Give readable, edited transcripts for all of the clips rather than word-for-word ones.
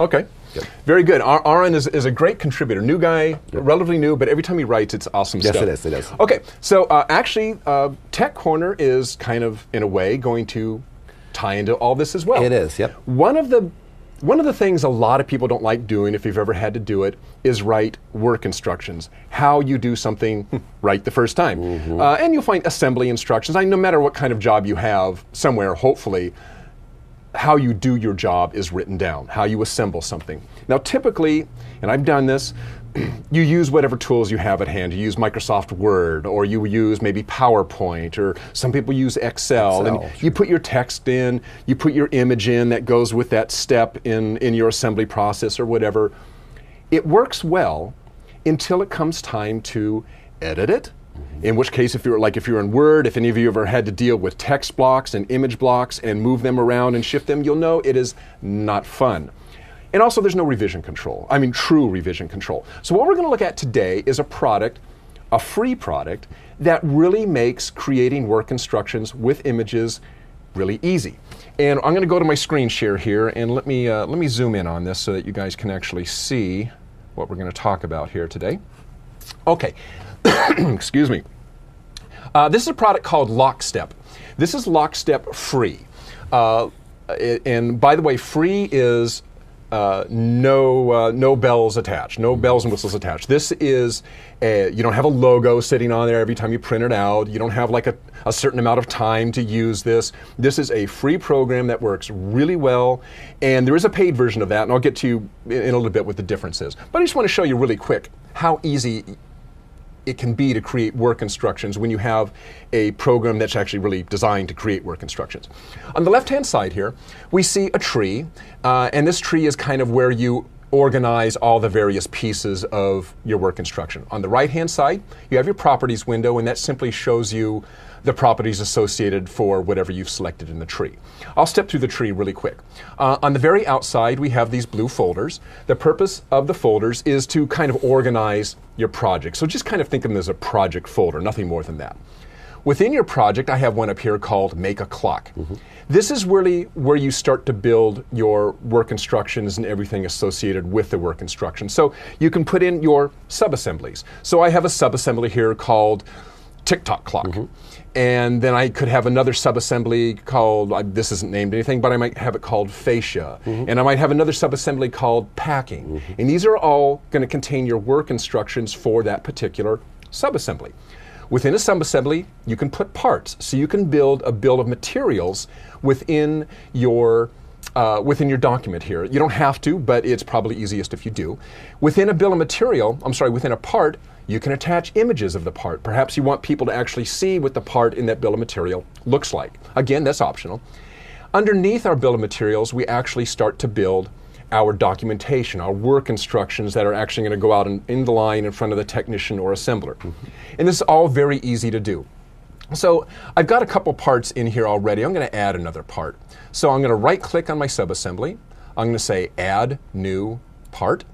Okay. Good. Very good. Aaron is a great contributor. New guy, relatively new, but every time he writes, it's awesome stuff. Yes, it is. Okay, so actually, Tech Corner is kind of, in a way, going to tie into all this as well. It is, yep. One of the things a lot of people don't like doing, if you've ever had to do it, is write work instructions. How you do something right the first time. And you'll find assembly instructions. No matter what kind of job you have, somewhere, hopefully, how you do your job is written down, how you assemble something. Now typically, and I've done this, you use whatever tools you have at hand. You use Microsoft Word, or you use maybe PowerPoint, or some people use Excel. And sure. you put your text in, you put your image in that goes with that step in your assembly process or whatever. It works well until it comes time to edit it. In which case, if you're in Word, if any of you ever had to deal with text blocks and image blocks and move them around and shift them, you'll know it is not fun. And also, there's no revision control. I mean, true revision control. So what we're going to look at today is a product, a free product, that really makes creating work instructions with images really easy. And I'm going to go to my screen share here, and let me zoom in on this so that you guys can actually see what we're going to talk about here today. Okay. Excuse me. This is a product called LockStep. This is LockStep free. And by the way, free is no bells attached, no bells and whistles attached. This is, you don't have a logo sitting on there every time you print it out. You don't have like a certain amount of time to use this. This is a free program that works really well, and there is a paid version of that, and I'll get to you in a little bit what the difference is. But I just want to show you really quick how easy it can be to create work instructions when you have a program that's actually really designed to create work instructions. On the left-hand side here, we see a tree, and this tree is kind of where you organize all the various pieces of your work instruction. On the right-hand side, you have your properties window, and that simply shows you the properties associated for whatever you've selected in the tree. I'll step through the tree really quick. On the very outside, we have these blue folders. The purpose of the folders is to kind of organize your project. So just kind of think of them as a project folder, nothing more than that. Within your project, I have one up here called Make a Clock. This is really where you start to build your work instructions and everything associated with the work instructions. So you can put in your sub-assemblies. So I have a sub-assembly here called TikTok clock. And then I could have another sub-assembly called, this isn't named anything, but I might have it called fascia. And I might have another sub-assembly called packing. And these are all going to contain your work instructions for that particular sub-assembly. Within a sub-assembly, you can put parts. So you can build a bill of materials within your document here. You don't have to, but it's probably easiest if you do. Within a bill of material, within a part, you can attach images of the part. Perhaps you want people to actually see what the part in that bill of material looks like. Again, that's optional. Underneath our bill of materials, we actually start to build our documentation, our work instructions that are actually going to go out in the line in front of the technician or assembler. And this is all very easy to do. So I've got a couple parts in here already. I'm going to add another part. So I'm going to right-click on my subassembly. I'm going to say Add New Part.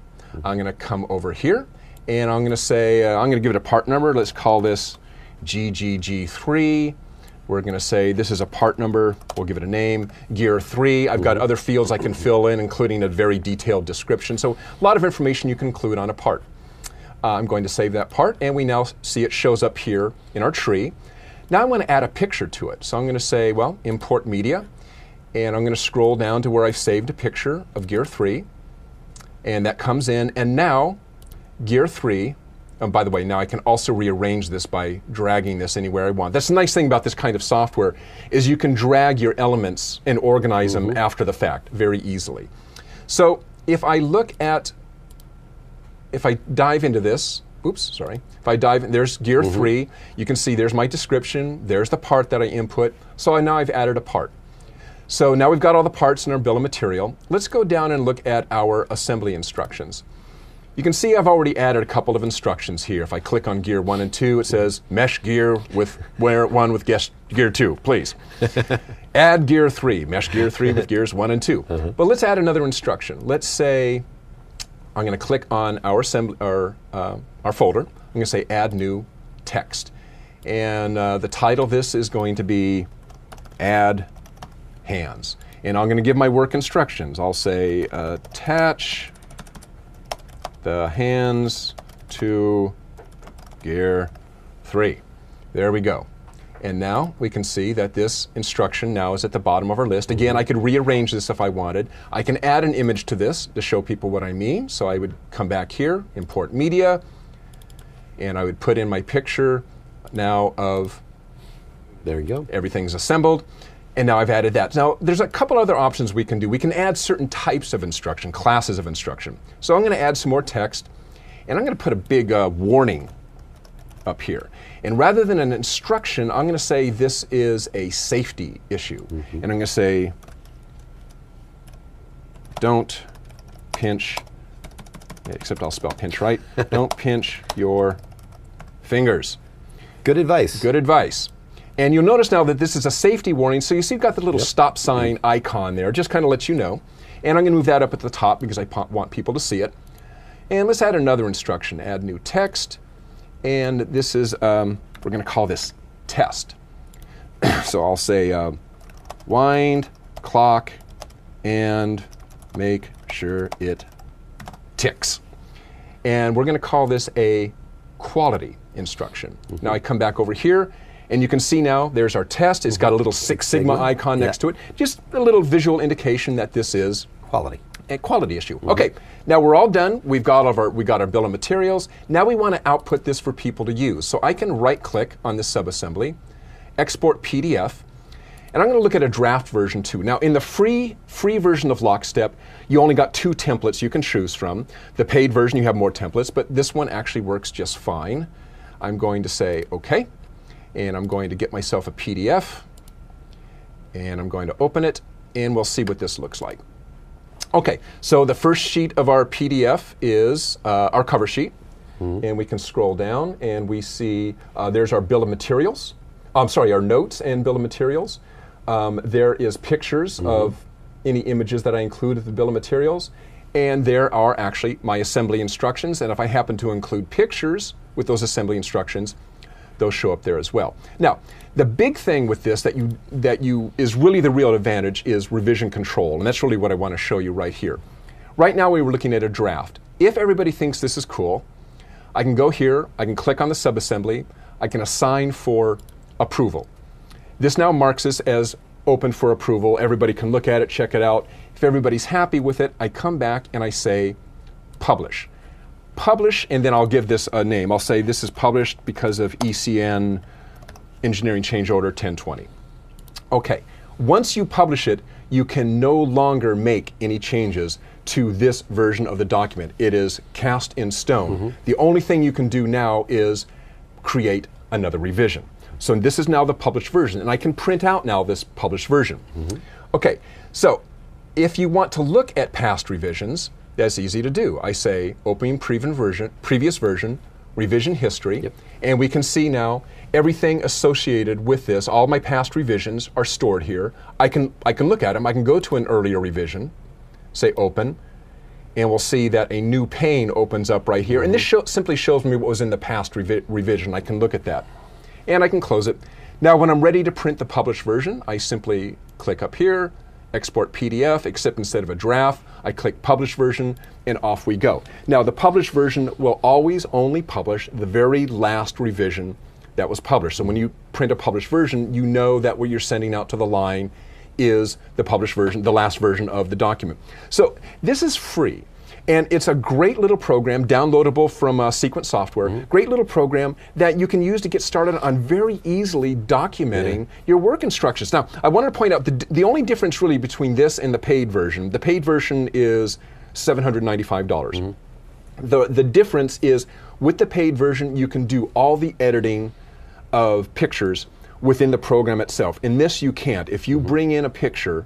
I'm going to come over here, and I'm going to say, I'm going to give it a part number. Let's call this GGG3. We're going to say this is a part number. We'll give it a name, Gear 3. I've got other fields I can fill in, including a very detailed description. So a lot of information you can include on a part. I'm going to save that part, and we now see it shows up here in our tree. Now I want to add a picture to it. So I'm going to say, well, import media, and I'm going to scroll down to where I've saved a picture of Gear 3, and that comes in, and now Gear 3, by the way, now I can also rearrange this by dragging this anywhere I want. That's the nice thing about this kind of software, is you can drag your elements and organize them after the fact very easily. So if I dive into this, if I dive in, there's Gear 3, you can see there's my description, there's the part that I input, so now I've added a part. So now we've got all the parts in our bill of material. Let's go down and look at our assembly instructions. You can see I've already added a couple of instructions here. If I click on Gear 1 and 2, it says mesh gear with one with Gear 2, please. Add Gear 3, mesh Gear 3 with Gears 1 and 2. But let's add another instruction. Let's say I'm going to click on our folder. I'm going to say Add New Text. And the title of this is going to be Add Hands. And I'm going to give my work instructions. I'll say attach the hands to gear 3. There we go. And now we can see that this instruction now is at the bottom of our list. Again, I could rearrange this if I wanted. I can add an image to this to show people what I mean. So I would come back here, import media, and I would put in my picture now of, there you go, everything's assembled. And now I've added that. Now, there's a couple other options we can do. We can add certain types of instruction, classes of instruction. So I'm going to add some more text, and I'm going to put a big warning up here. And rather than an instruction, I'm going to say this is a safety issue. And I'm going to say, don't pinch, except I'll spell pinch right, don't pinch your fingers. Good advice. Good advice. And you'll notice now that this is a safety warning. So you see you've got the little stop sign icon there, just kind of lets you know. And I'm going to move that up at the top because I want people to see it. And let's add another instruction, add new text. And this is, we're going to call this test. So I'll say wind clock and make sure it ticks. And we're going to call this a quality instruction. Now I come back over here, and you can see now there's our test. It's got a little Six Sigma icon next to it. Just a little visual indication that this is quality. A quality issue. Okay, now we're all done. We've got our bill of materials. Now we want to output this for people to use. So I can right-click on this subassembly, export PDF, and I'm going to look at a draft version too. Now in the free version of LockStep, you only got 2 templates you can choose from. The paid version, you have more templates, but this one actually works just fine. I'm going to say OK, and I'm going to get myself a PDF, and I'm going to open it, and we'll see what this looks like. Okay, so the first sheet of our PDF is our cover sheet, and we can scroll down and we see there's our bill of materials. I'm sorry, our notes and bill of materials. There is pictures of any images that I include in the bill of materials, and there are actually my assembly instructions, and if I happen to include pictures with those assembly instructions, those show up there as well. Now, the big thing with this that is really the real advantage is revision control, and that's really what I want to show you right here. Right now we were looking at a draft. If everybody thinks this is cool, I can go here, I can click on the subassembly, I can assign for approval. This now marks this as open for approval. Everybody can look at it, check it out. If everybody's happy with it, I come back and I say publish. Publish, and then I'll give this a name. I'll say this is published because of ECN Engineering Change Order 1020. Okay, once you publish it, you can no longer make any changes to this version of the document. It is cast in stone. The only thing you can do now is create another revision. So this is now the published version, and I can print out now this published version. Okay, so if you want to look at past revisions, that's easy to do. I say opening previous version, revision history, and we can see now everything associated with this. All my past revisions are stored here. I can look at them. I can go to an earlier revision, say open, and we'll see that a new pane opens up right here. And this simply shows me what was in the past revision. I can look at that, and I can close it. Now, when I'm ready to print the published version, I simply click up here, export PDF, except instead of a draft, I click publish version, and off we go. Now, the published version will always only publish the very last revision that was published. So when you print a published version, you know that what you're sending out to the line is the published version, the last version of the document. So this is free. And it's a great little program, downloadable from Sequence Software. Great little program that you can use to get started on very easily documenting your work instructions. Now, I wanted to point out the only difference really between this and the paid version is $795. The difference is with the paid version, you can do all the editing of pictures within the program itself. In this, you can't. If you bring in a picture,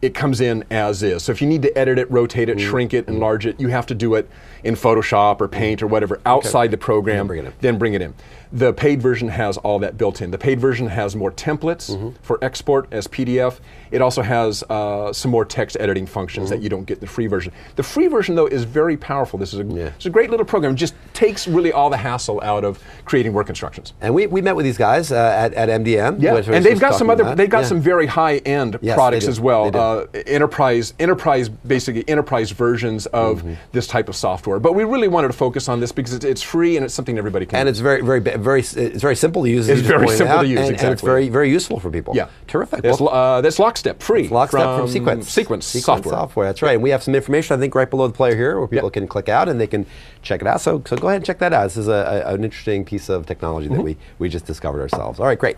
it comes in as is. So if you need to edit it, rotate it, shrink it, enlarge it, you have to do it in Photoshop or Paint or whatever outside the program, then bring it in. The paid version has all that built in. The paid version has more templates for export as PDF. It also has some more text editing functions that you don't get in the free version. The free version, though, is very powerful. This is it's a great little program. It just takes really all the hassle out of creating work instructions. And we met with these guys at MDM. Yeah, and they've got some very high-end products as well. Enterprise versions of this type of software. But we really wanted to focus on this because it's free and it's something everybody can. And it's it's very simple to use. It's very simple to use, and exactly. And it's very useful for people. Yeah, terrific. That's LockStep, free. It's LockStep from Sequence software. That's right. And we have some information, I think, right below the player here, where people can click out and they can check it out. So go ahead and check that out. This is an interesting piece of technology that we just discovered ourselves. All right, great.